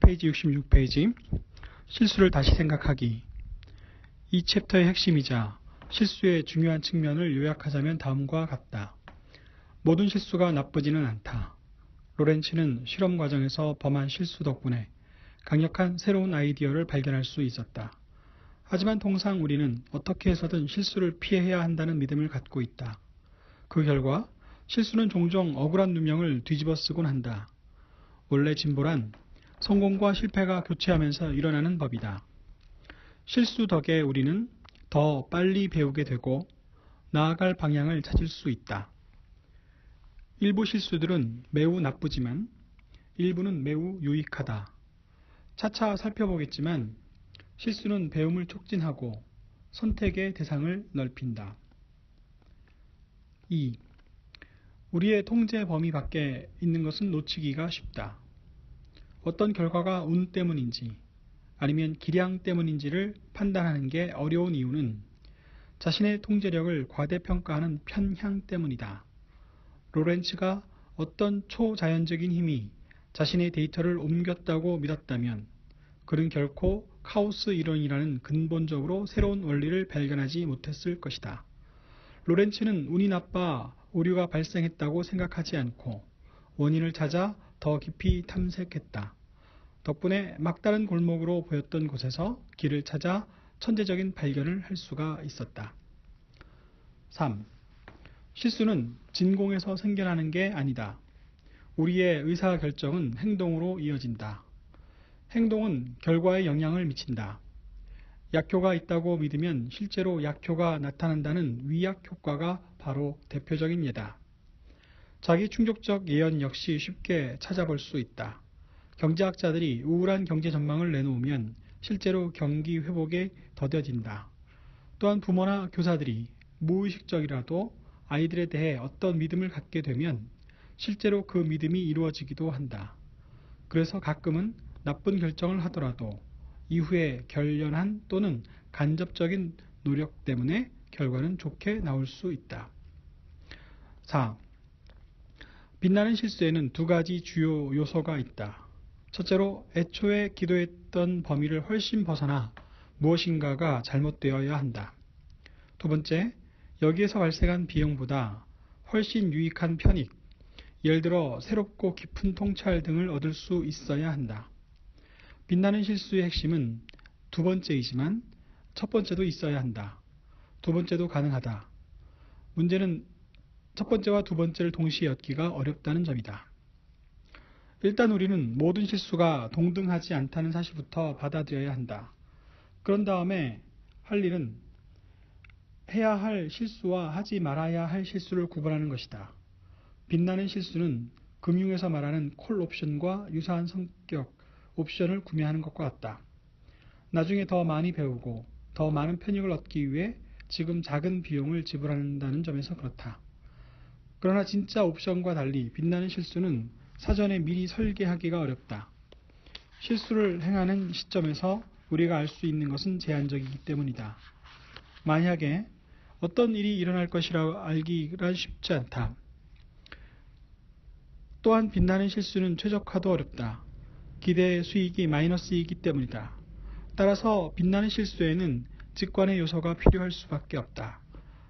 페이지 66페이지 실수를 다시 생각하기. 이 챕터의 핵심이자 실수의 중요한 측면을 요약하자면 다음과 같다. 모든 실수가 나쁘지는 않다. 로렌츠는 실험 과정에서 범한 실수 덕분에 강력한 새로운 아이디어를 발견할 수 있었다. 하지만 통상 우리는 어떻게 해서든 실수를 피해야 한다는 믿음을 갖고 있다. 그 결과 실수는 종종 억울한 누명을 뒤집어 쓰곤 한다. 원래 진보란 성공과 실패가 교체하면서 일어나는 법이다. 실수 덕에 우리는 더 빨리 배우게 되고 나아갈 방향을 찾을 수 있다. 일부 실수들은 매우 나쁘지만 일부는 매우 유익하다. 차차 살펴보겠지만 실수는 배움을 촉진하고 선택의 대상을 넓힌다. 2. 우리의 통제 범위 밖에 있는 것은 놓치기가 쉽다. 어떤 결과가 운 때문인지 아니면 기량 때문인지를 판단하는 게 어려운 이유는 자신의 통제력을 과대평가하는 편향 때문이다. 로렌츠가 어떤 초자연적인 힘이 자신의 데이터를 옮겼다고 믿었다면 그는 결코 카오스 이론이라는 근본적으로 새로운 원리를 발견하지 못했을 것이다. 로렌츠는 운이 나빠 오류가 발생했다고 생각하지 않고 원인을 찾아 더 깊이 탐색했다. 덕분에 막다른 골목으로 보였던 곳에서 길을 찾아 천재적인 발견을 할 수가 있었다. 3. 실수는 진공에서 생겨나는 게 아니다. 우리의 의사결정은 행동으로 이어진다. 행동은 결과에 영향을 미친다. 약효가 있다고 믿으면 실제로 약효가 나타난다는 위약효과가 바로 대표적인 예다. 자기 충족적 예언 역시 쉽게 찾아볼 수 있다. 경제학자들이 우울한 경제 전망을 내놓으면 실제로 경기 회복에 더뎌진다. 또한 부모나 교사들이 무의식적이라도 아이들에 대해 어떤 믿음을 갖게 되면 실제로 그 믿음이 이루어지기도 한다. 그래서 가끔은 나쁜 결정을 하더라도 이후에 결연한 또는 간접적인 노력 때문에 결과는 좋게 나올 수 있다. 4. 빛나는 실수에는 두 가지 주요 요소가 있다. 첫째로 애초에 기도했던 범위를 훨씬 벗어나 무엇인가가 잘못되어야 한다. 두 번째, 여기에서 발생한 비용보다 훨씬 유익한 편익, 예를 들어 새롭고 깊은 통찰 등을 얻을 수 있어야 한다. 빛나는 실수의 핵심은 두 번째이지만 첫 번째도 있어야 한다. 두 번째도 가능하다. 문제는 첫 번째와 두 번째를 동시에 얻기가 어렵다는 점이다. 일단 우리는 모든 실수가 동등하지 않다는 사실부터 받아들여야 한다. 그런 다음에 할 일은 해야 할 실수와 하지 말아야 할 실수를 구분하는 것이다. 빛나는 실수는 금융에서 말하는 콜 옵션과 유사한 성격 옵션을 구매하는 것과 같다. 나중에 더 많이 배우고 더 많은 편익을 얻기 위해 지금 작은 비용을 지불한다는 점에서 그렇다. 그러나 진짜 옵션과 달리 빛나는 실수는 사전에 미리 설계하기가 어렵다. 실수를 행하는 시점에서 우리가 알 수 있는 것은 제한적이기 때문이다. 만약에 어떤 일이 일어날 것이라 알기란 쉽지 않다. 또한 빛나는 실수는 최적화도 어렵다. 기대 수익이 마이너스이기 때문이다. 따라서 빛나는 실수에는 직관의 요소가 필요할 수밖에 없다.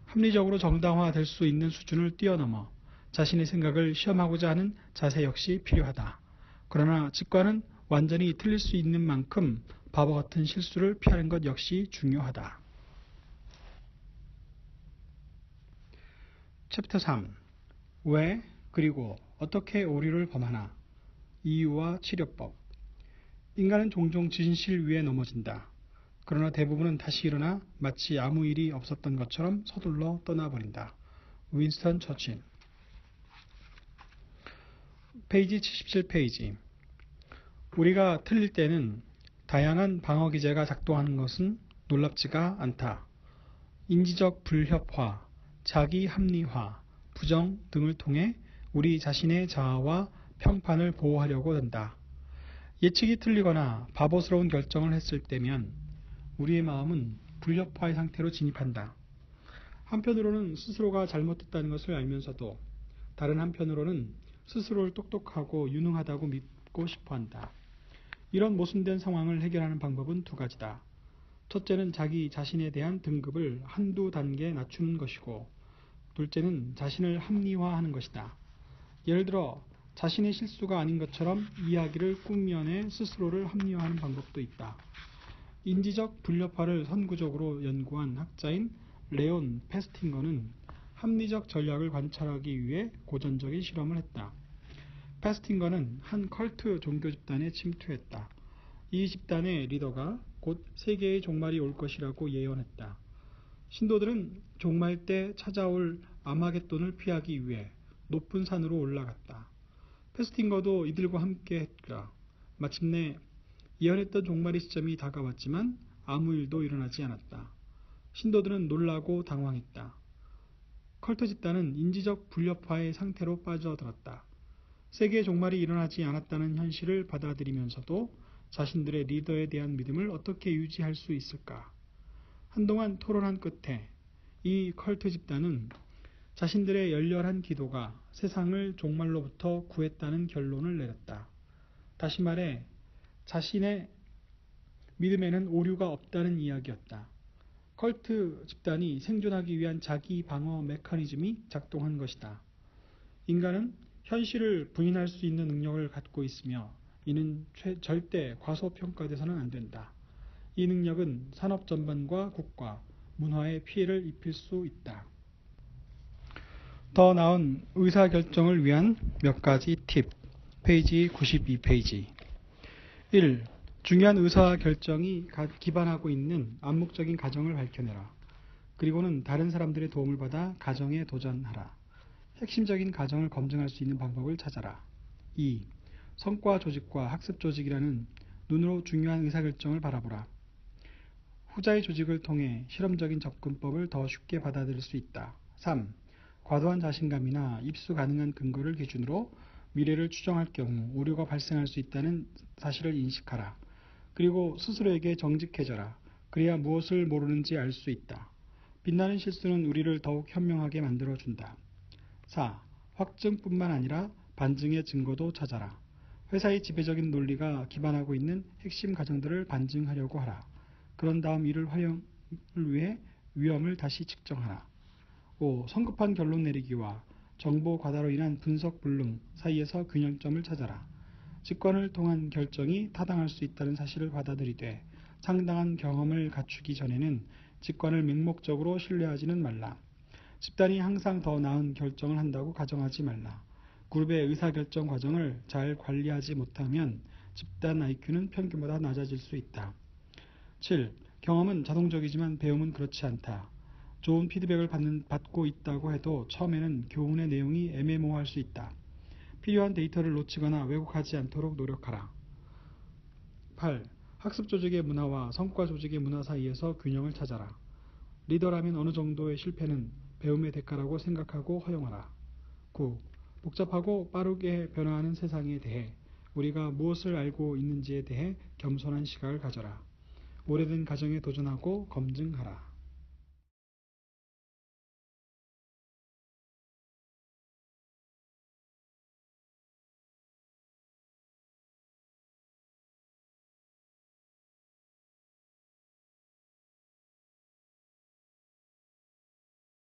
합리적으로 정당화될 수 있는 수준을 뛰어넘어 자신의 생각을 시험하고자 하는 자세 역시 필요하다. 그러나 직관은 완전히 틀릴 수 있는 만큼 바보 같은 실수를 피하는 것 역시 중요하다. 챕터 3. 왜, 그리고 어떻게 오류를 범하나? 이유와 치료법. 인간은 종종 진실 위에 넘어진다. 그러나 대부분은 다시 일어나 마치 아무 일이 없었던 것처럼 서둘러 떠나버린다. 윈스턴 처칠. 페이지 77페이지. 우리가 틀릴 때는 다양한 방어 기제가 작동하는 것은 놀랍지가 않다. 인지적 불협화, 자기 합리화, 부정 등을 통해 우리 자신의 자아와 평판을 보호하려고 든다. 예측이 틀리거나 바보스러운 결정을 했을 때면 우리의 마음은 불협화의 상태로 진입한다. 한편으로는 스스로가 잘못했다는 것을 알면서도 다른 한편으로는 스스로를 똑똑하고 유능하다고 믿고 싶어한다. 이런 모순된 상황을 해결하는 방법은 두 가지다. 첫째는 자기 자신에 대한 등급을 한두 단계 낮추는 것이고, 둘째는 자신을 합리화하는 것이다. 예를 들어 자신의 실수가 아닌 것처럼 이야기를 꾸며내 스스로를 합리화하는 방법도 있다. 인지적 불협화를 선구적으로 연구한 학자인 레온 페스팅거는 합리적 전략을 관찰하기 위해 고전적인 실험을 했다. 페스팅거는 한 컬트 종교 집단에 침투했다. 이 집단의 리더가 곧 세계의 종말이 올 것이라고 예언했다. 신도들은 종말 때 찾아올 아마겟돈을 피하기 위해 높은 산으로 올라갔다. 페스팅거도 이들과 함께 했다. 마침내 예언했던 종말의 시점이 다가왔지만 아무 일도 일어나지 않았다. 신도들은 놀라고 당황했다. 컬트 집단은 인지적 불협화의 상태로 빠져들었다. 세계의 종말이 일어나지 않았다는 현실을 받아들이면서도 자신들의 리더에 대한 믿음을 어떻게 유지할 수 있을까? 한동안 토론한 끝에 이 컬트 집단은 자신들의 열렬한 기도가 세상을 종말로부터 구했다는 결론을 내렸다. 다시 말해 자신의 믿음에는 오류가 없다는 이야기였다. 컬트 집단이 생존하기 위한 자기 방어 메커니즘이 작동한 것이다. 인간은 현실을 부인할 수 있는 능력을 갖고 있으며 이는 절대 과소평가돼서는 안 된다. 이 능력은 산업 전반과 국가, 문화에 피해를 입힐 수 있다. 더 나은 의사결정을 위한 몇 가지 팁. 페이지 92페이지. 1. 중요한 의사결정이 기반하고 있는 암묵적인 가정을 밝혀내라. 그리고는 다른 사람들의 도움을 받아 가정에 도전하라. 핵심적인 가정을 검증할 수 있는 방법을 찾아라. 2. 성과 조직과 학습 조직이라는 눈으로 중요한 의사결정을 바라보라. 후자의 조직을 통해 실험적인 접근법을 더 쉽게 받아들일 수 있다. 3. 과도한 자신감이나 입수 가능한 근거를 기준으로 미래를 추정할 경우 오류가 발생할 수 있다는 사실을 인식하라. 그리고 스스로에게 정직해져라. 그래야 무엇을 모르는지 알 수 있다. 빛나는 실수는 우리를 더욱 현명하게 만들어준다. 4. 확증뿐만 아니라 반증의 증거도 찾아라. 회사의 지배적인 논리가 기반하고 있는 핵심 가정들을 반증하려고 하라. 그런 다음 이를 활용을 위해 위험을 다시 측정하라. 5. 성급한 결론 내리기와 정보 과다로 인한 분석 불능 사이에서 균형점을 찾아라. 직관을 통한 결정이 타당할 수 있다는 사실을 받아들이되 상당한 경험을 갖추기 전에는 직관을 맹목적으로 신뢰하지는 말라. 집단이 항상 더 나은 결정을 한다고 가정하지 말라. 그룹의 의사결정 과정을 잘 관리하지 못하면 집단 IQ는 평균보다 낮아질 수 있다. 7. 경험은 자동적이지만 배움은 그렇지 않다. 좋은 피드백을 받고 있다고 해도 처음에는 교훈의 내용이 애매모호할 수 있다. 필요한 데이터를 놓치거나 왜곡하지 않도록 노력하라. 8. 학습 조직의 문화와 성과 조직의 문화 사이에서 균형을 찾아라. 리더라면 어느 정도의 실패는 배움의 대가라고 생각하고 허용하라. 9. 복잡하고 빠르게 변화하는 세상에 대해 우리가 무엇을 알고 있는지에 대해 겸손한 시각을 가져라. 오래된 가정에 도전하고 검증하라.